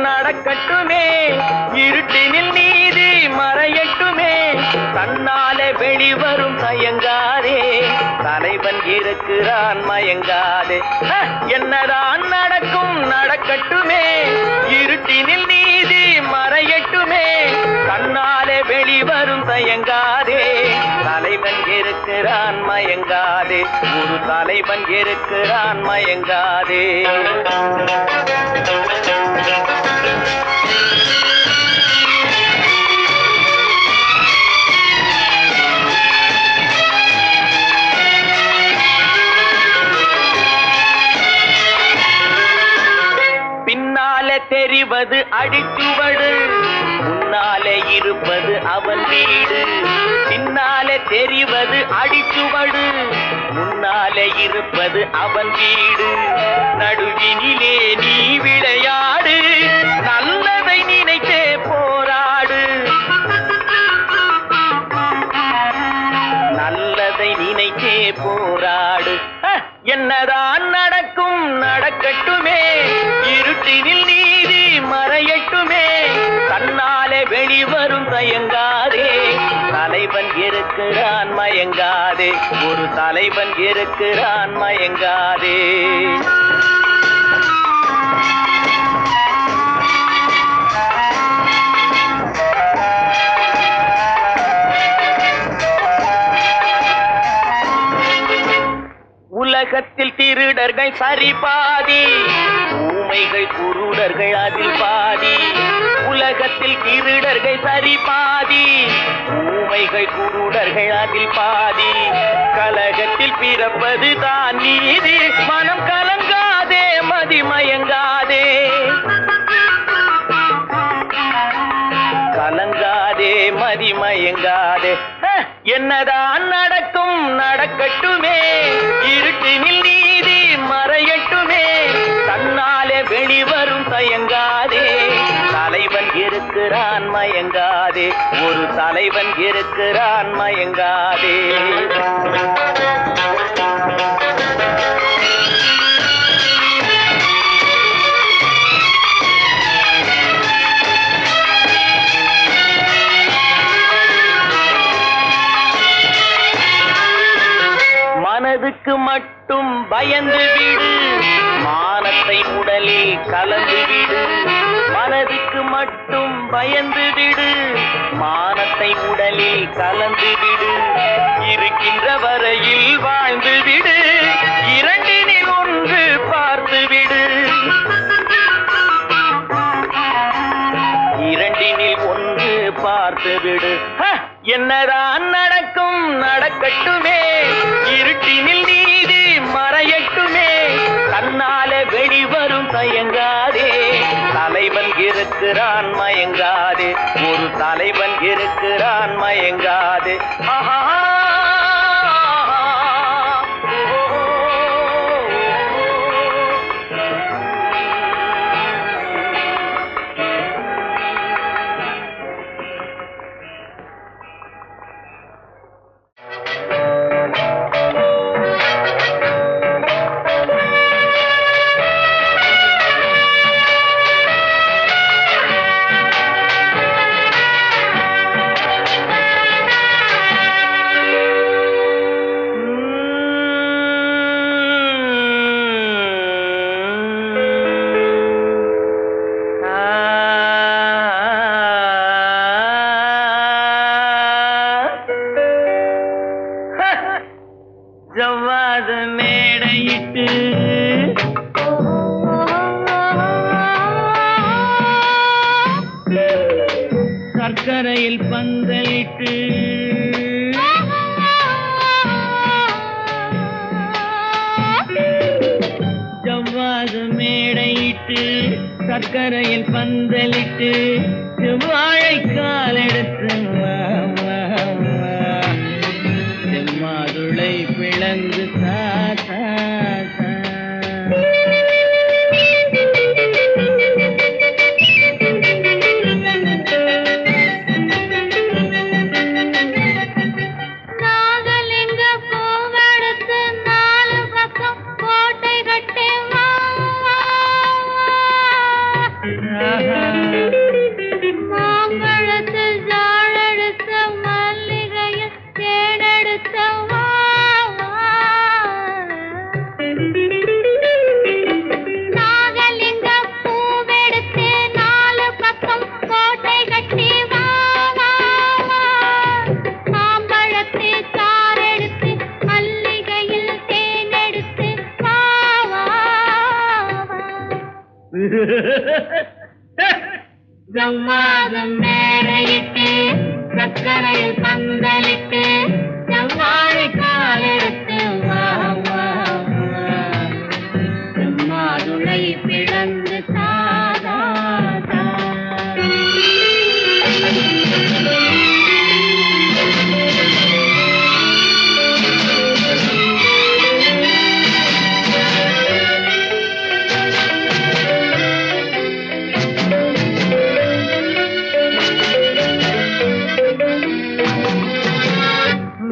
நடக்கட்டுமே இருட்டினில் நீதி மறையட்டுமே தன்னாலே வெளிவரும் தயங்காதே தலைவன் இருக்கிறான் மயங்காதே என்னதான் நடக்கும் நடக்கட்டுமே இருட்டினில் நீதி மறையட்டுமே தன்னாலே வெளிவரும் தயங்காதே தலைவன் இருக்கிறான் மயங்காதே ஒரு தலைவன் இருக்கிறான் மயங்காதே பின்னாலே தெரிவது அடிச்சுவடு முன்னாலே இருப்பது அவன் வீடு பின்னாலே தெரிவது அடிச்சுவடு முன்னாலே இருப்பது அவன் வீடு நடுவினிலே நீ விளையாடு நல்லதை நினைத்தே போராடு நல்லதை நினைத்தே போராடு என்னதான் நடக்கும் நடக்கட்டுமே இருட்டினில் நீதி மறையட்டுமே தன்னாலே வெளிவரும் தயங்காதே தலைவன் இருக்கிறான் மயங்காதே ஒரு தலைவன் இருக்கிறான் மயங்காதே உலகத்தில் திருடர்கள் சரி பாதி ஊமைகள் குருடர்கள் அதில் பாதி உலகத்தில் திருடர்கள் சரி பாதி ஊமைகள் குருடர்கள் அதில் பாதி கலகத்தில் பிறப்பது தான் நீதி மனம் கலங்காதே மதிமயங்காதே கலங்காதே மதிமயங்காதே என்னதான் நடக்கும் நடக்கட்டுமே இருட்டினில் நீதி மறையட்டுமே தன்னாலே வெளிவரும் தயங்காதே தலைவன் இருக்கிறான் மயங்காதே ஒரு தலைவன் இருக்கிறான் மயங்காதே மனதுக்கு மட்டும் பயந்து விடு மானத்தை உடலில் கலந்து விடு மனதுக்கு மட்டும் பயந்து விடு மானத்தை உடலில் கலந்து விடு இருக்கின்ற வரையில் வாழ்ந்து விடு இரண்டினில் ஒன்று பார்த்து விடு இரண்டினில் ஒன்று பார்த்து விடு என்னதான் நடக்கும் நடக்கட்டுமே இருட்டினில் நீதி மறையட்டுமே தன்னாலே வெளிவரும் தயங்காதே தலைவன் இருக்கிறான் மயங்காதே ஒரு தலைவன் இருக்கிறான் மயங்காதே ஆஹா ஜவ்வாது மேடையிட்டு சர்க்கரையில் பந்தலிட்டு ஜவ்வாது மேடையிட்டு சர்க்கரையில் பந்தலிட்டு செவ்வாழை காலெடுத்து செம்மாதுளை பிளந்து சா சா சா. ஜவ்வாதம் மேடையிட்டு சக்கரையில் பந்தலிட்டு செவ்வாழை காலெடுத்து வா வா மாதுளை பிளந்து சாதா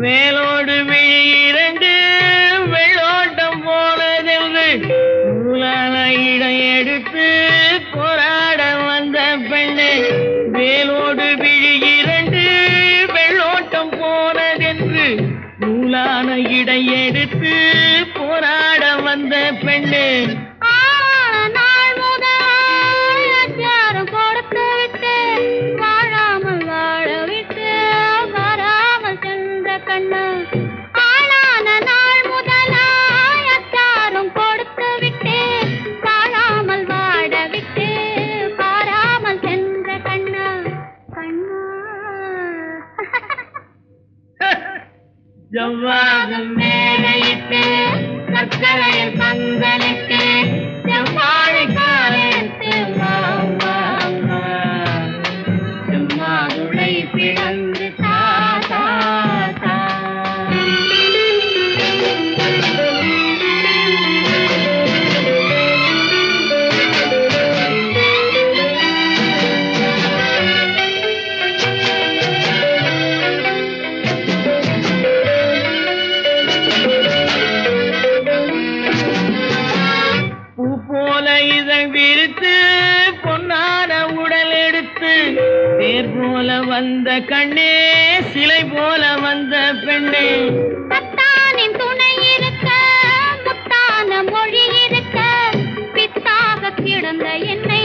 வேலோடு விழி இரண்டு வெள்ளோட்டம் போனதென்று நூலான இடம் எடுத்து போராட வந்த பெண்ணு. வேலோடு விழி இரண்டு வெள்ளோட்டம் போனதென்று நூலான இடை எடுத்து போராட வந்த பெண்ணு. ஜவ்வாதம் மேடையிட்டு சக்கரையில் பந்தலிட்டு செவ்வாழை காலெடுத்து வா வா வா மாதுளை பிளந்து சாதா சா. இதழ் விரித்து பொன்னான உடல் எடுத்து தேர் போல வந்த கண்ணே சிலை போல வந்த பெண்ணே. அத்தானின் துணை இருக்க முத்தான மொழி இருக்க பித்தாக கிடந்த என்னை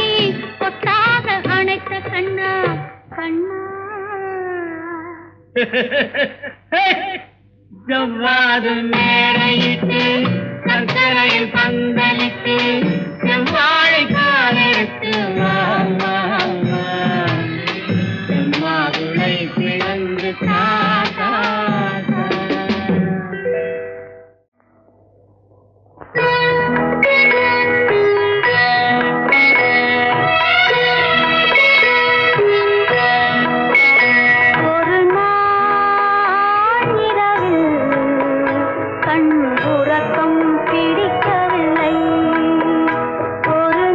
கொத்தாக அணைத்த கண்ணா கண்ணா. ஜவ்வாதம் மேடையிட்டு சக்கரையில் பந்தலிட்டு செவ்வாழை காலெடுத்து வா வா வா மாதுளை பிளந்து சாதா கண் உறக்கம் பிடிக்கவில்லை. ஒரு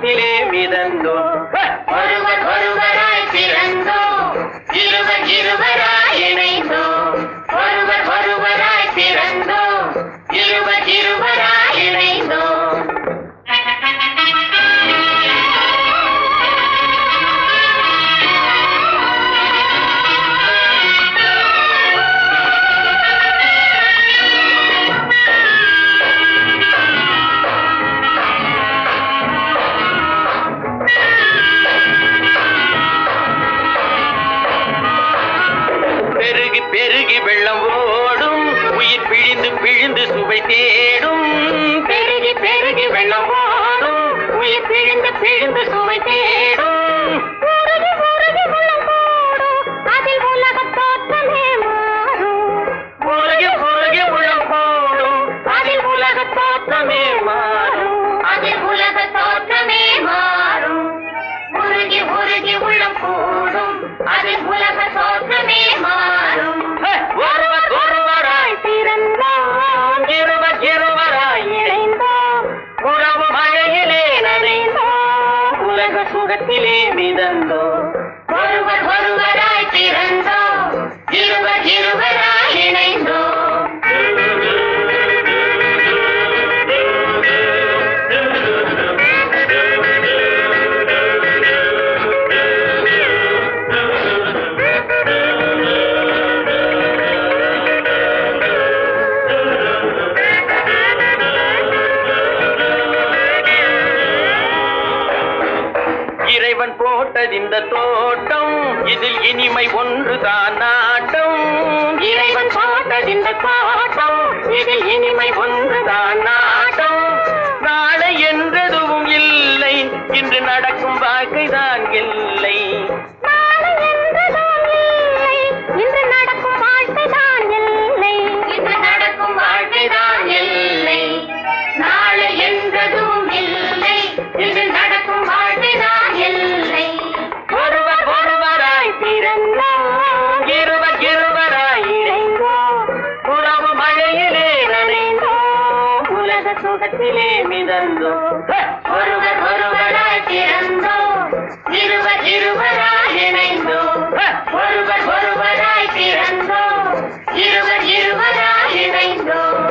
சுகத்திலே மிதந்தோம். ஒருவர் ஒருவராய் பிறந்தோம், இருவர் இருவராய் இணைந்தோம். ஒருவர் ஒருவராய் பிறந்தோம், இருவர் இருவராய் இணைந்தோம். பெருகி வெள்ளம் ஓடும், உயிர் பிழிந்து பிழிந்து சுவை தேடும். பெருகி பெருகி வெள்ளம் ஓடும், உயிர் பிழிந்து பிழிந்து சுவை தேடும். உருகி உருகி வெள்ளம் ஓடும், அதில் உலக தோற்றமே மாறும். உருகி உருகி உள்ளம் போடும், அதில் உலக தோற்றமே மாறும். அதில் உலக தோற்றமே மாறும். உருகி உருகி உள்ளம் கூடும், அதில் உலக தோற்றமே மாறும். ஒருவர் ஒருவராய் பிறந்தோம், இருவர் இருவராய் இணைந்தோம். உறவு மழையிலே நனைந்தோம், உலக சுகத்திலே மிதந்தோம். ஒருவர் ஒருவராய் பிறந்தோம், இருவர் இருவராய் இணைந்தோம். இறைவன் போட்டது இந்த தோட்டம், இதில் இனிமை ஒன்றுதான் நாட்டம். இறைவன் போட்டது இந்த தோட்டம், இதில் இனிமை ஒன்றுதான் நாட்டம். நாளை என்றதுவும் இல்லை, இன்று நடக்கும் வாழ்க்கைதான் இல்லை. நாளை என்றதும் இல்லை, இன்று நடக்கும் வாழ்க்கைதான் இல்லை. இன்று நடக்கும் வாழ்க்கைதான் இல்லை. நாளை என்றதும் இல்லை, இன்று நடக்கும் வாழ்க்கைதான் இல்லை. ஒருவர் ஒருவராய் பிறந்தோம், இருவர் இருவராய் இணைந்தோம். உறவு மழையிலே நனைந்தோம், உலக சுகத்திலே மிதந்தோம். ஒருவர் ஒருவராய் பிறந்தோம், இருவர் இருவராய் இணைந்தோம். ஒருவர் ஒருவராய் பிறந்தோம், இருவர் இருவராய் இணைந்தோம்.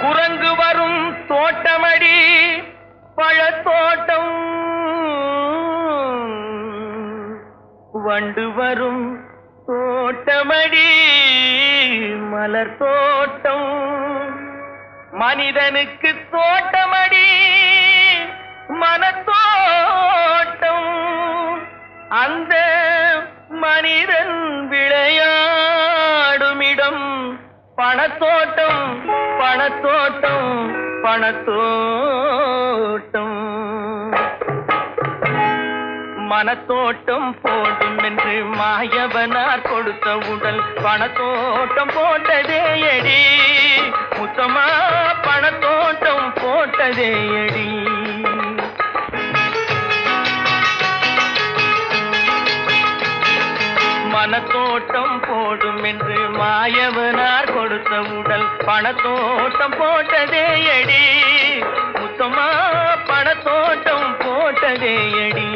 குரங்கு வரும் தோட்டமடி பழத்தோட்டம், வண்டு வரும் தோட்டமடி மலர் தோட்டம். மனிதனுக்கு தோட்டமடி மனத்தோட்டம், அந்த மனிதன் விளையாடுமிடம் பணத்தோட்டம் பணத்தோட்டம் பணத்தோட்டம். மனத்தோட்டம் போடும் என்று மாயவனார் கொடுத்த உடல் பணத்தோட்டம் போட்டதே எடி. முத்தமா பணத்தோட்டம் போட்டதே எடி. மனத்தோட்டம் போடும் என்று மாயவனார் கொடுத்த உடல் பணத்தோட்டம் போட்டதே எடி. முத்தமா பணத்தோட்டம் போட்டதே எடி.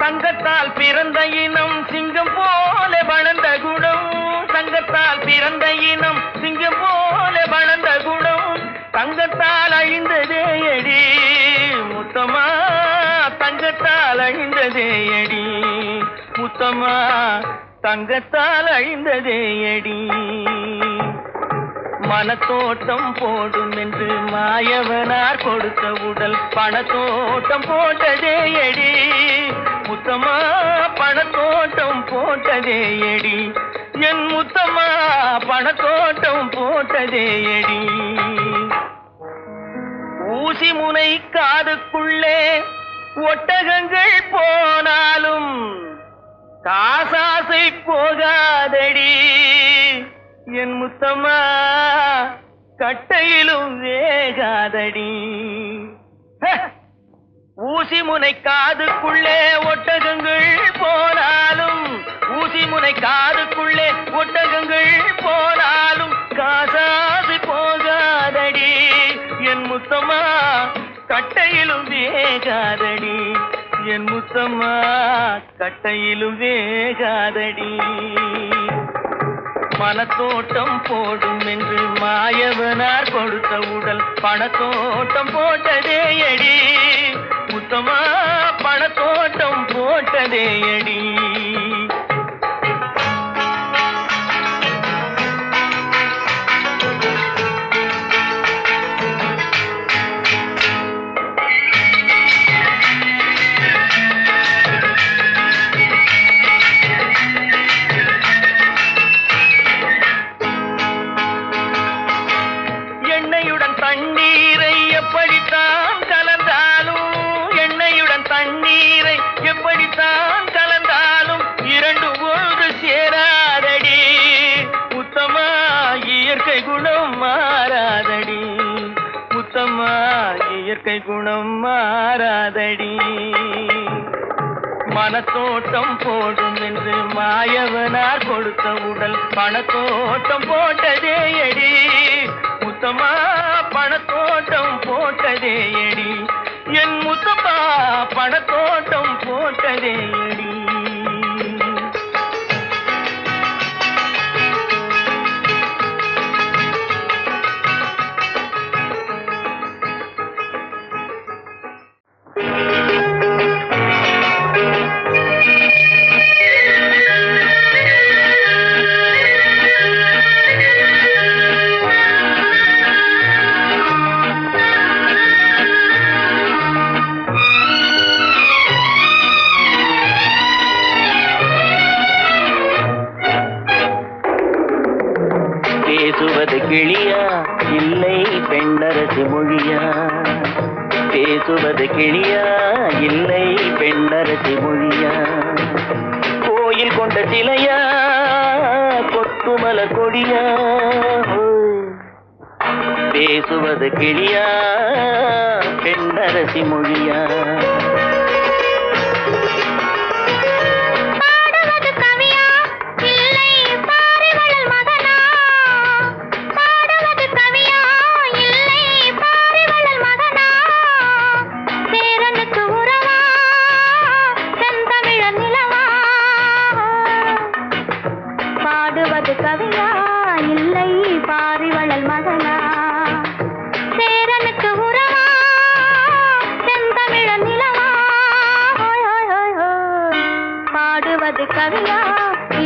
சங்கத்தால் பிறந்த இனம் சிங்கம் போல வளர்ந்த குணம். சங்கத்தால் பிறந்த இனம் சிங்கம் போல வளர்ந்த குணம். தங்கத்தால் அழிந்ததே எடி. முத்தமா தங்க தங்கத்தால் அழிந்ததே அடி முத்தம்மா தங்கத்தால் அழிந்ததே அடி மனத்தோட்டம் போடும் என்று மாயவனார் கொடுத்த உடல் பணத்தோட்டம் போட்டதே அடி முத்தம்மா பணத்தோட்டம் போட்டதே அடி என் முத்தம்மா பணத்தோட்டம் போட்டதே அடி ஊசி முனை காதுக்குள்ளே ஒட்டகங்கள் போனாலும் காசாசை போகாதடி என் முத்தம்மா கட்டையிலும் வேகாதடி ஊசி முனை காதுக்குள்ளே ஒட்டகங்கள் போனாலும் ஊசி முனை காதுக்குள்ளே ஒட்டகங்கள் போனாலும் காசாசை போகாதடி என் முத்தம்மா கட்டையிலும் வேகாதடி என் முத்தம்மா கட்டையிலும் வேகாதடி மனத்தோட்டம் போடும் என்று மாயவனார் கொடுத்த உடல் பணத்தோட்டம் போட்டதே அடி முத்தம்மா பணத்தோட்டம் போட்டதே அடி தண்ணீரை எப்படித்தான் கலந்தாலும் எண்ணெயுடன் தண்ணீரை எப்படித்தான் கலந்தாலும் இரண்டு ஒன்று சேராதடி முத்தம்மா இயற்கை குணம் மாறாதடி முத்தம்மா இயற்கை குணம் மாறாதடி மனத்தோட்டம் போடும் என்று மாயவனார் கொடுத்த உடல் பணத்தோட்டம் போட்டதே அடி முத்தம்மா பணத்தோட்டம் போட்டதே அடி என் முத்தம்மா பணத்தோட்டம் போட்டதே அடி பேசுவது கிளியா இல்லை பெண்ணரசி மொழியா பேசுவது கிளியா இல்லை பெண்ணரசி மொழியா கோயில் கொண்ட சிலையா கொத்துமல கொடியா பேசுவது கிளியா பெண்ணரசி மொழியா கவியா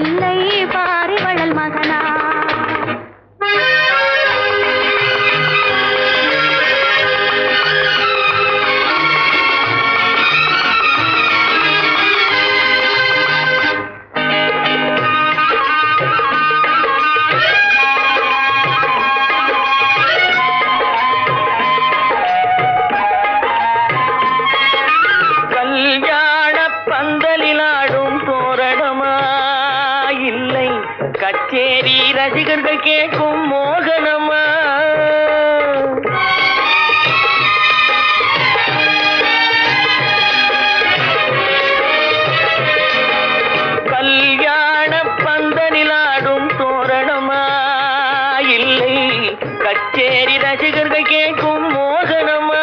இல்லை பாரிவளல் மகனா கச்சேரி ரசிகர்கள் கேட்கும் மோகனமா கல்யாண பந்தலில் ஆடும் தோரணமா இல்லை கச்சேரி ரசிகர்கள் கேட்கும் மோகனமா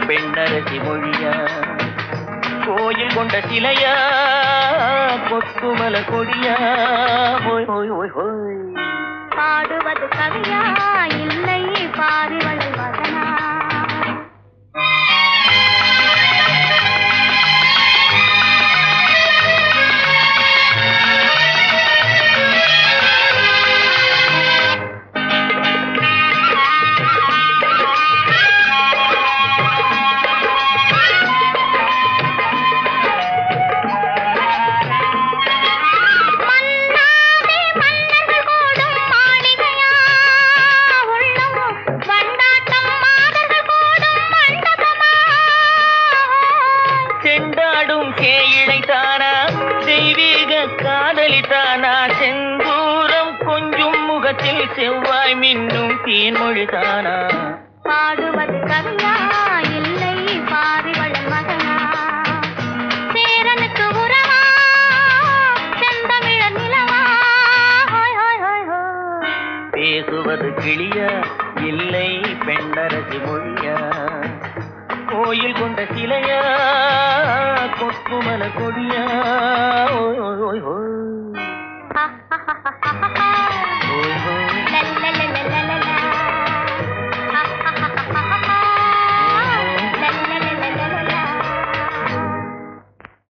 பெண்ணரசி மொழியா கோயில் கொண்ட சிலையா கொத்துமல கொடியா ஹோய் ஹோய் ஹோய் ஹோய் பாடுவது கவியா இல்லை பாரிவள் மகனா காதலித்தானா செந்தூரம் கொஞ்சம் முகத்தில் செவ்வாய் மின்னும் தேன்மொழிதானா பாடுவது கவியா இல்லை பாரிவள் மகனா சேரனுக்கு உறவா செந்தமிழ நிலவா பேசுவது கிளியா இல்லை பெண்ணரசி மொழியா கோயில் கொண்ட சிலையா கொக்குமல கொடியா